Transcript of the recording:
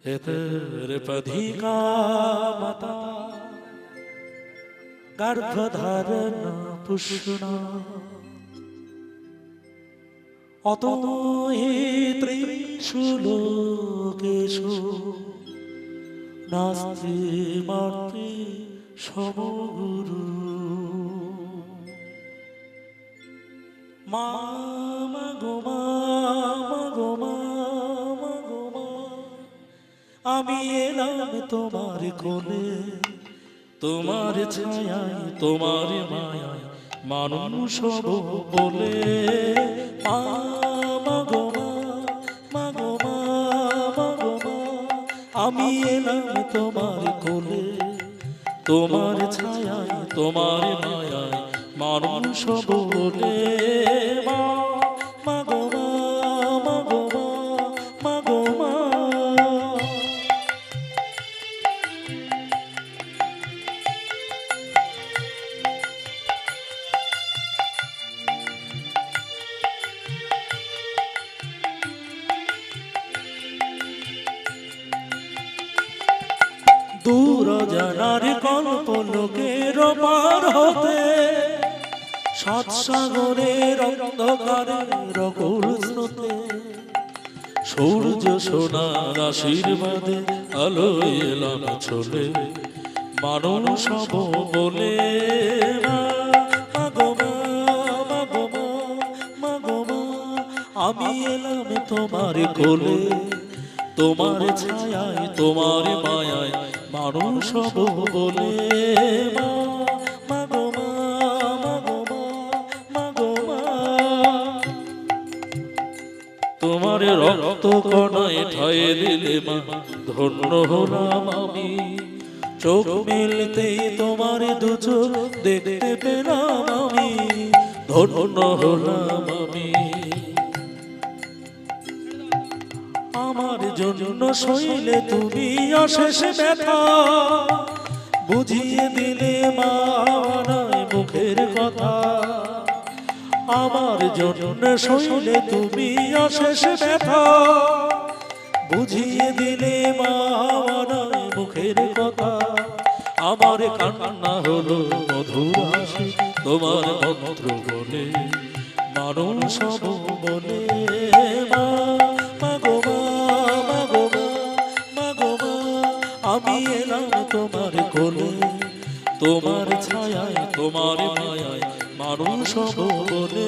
तेरे पधिका माता गर्भधारण पुष्णा अतो हि त्रिषु लोकेषु नास्ति मातृ समगुरु मामा गो मामा गो मामा गो मा आमी एलाम तोमार कोले तोमार छायाय तोमार मायाय मानुष हब बोले मामा गो मामा गो मामा गो मा आमी एलाम तोमार कोले तोमार छायाय तोमार मायाय मानुष बोले मा गो मा गो मा गो मा दूर जानार कल्प लोकेर पार होते सात सागरेर अंधकारे रकुल स्रोते सूर्य सोनार आशीर्वादे आलो एलाम चले मानुष हब बोले मा गो मा गो मा गो मा आमी एलाम तोमार कोले तोमार छायाय तोमार मायाय मानुष हब बोले मा गो তোমার রক্ত কণায় ঠায় দিলে মা ধন্য হলাম আমি চোখ মেলতেই তোমার দু চোখ দেখতে পেলাম আমি ধন্য হলাম আমি আমার জন্য সইলে তুমি অশেষ ব্যথা বুঝিয়ে দিলে মা নয় মুখের কথা আমার জন্য সইলে তুমি অশেষ ব্যথা বুঝিয়ে দিলে মা নয় মুখের কথা আমার কান্না হলো মধুর হাসি তোমার মন্ত্র বলে মানুষ হব বলে মা গো মা গো মা গো মা আমি এলাম তোমার কোলে তোমার ছায়ায় তোমার মায়ায় মানুষ হব বলে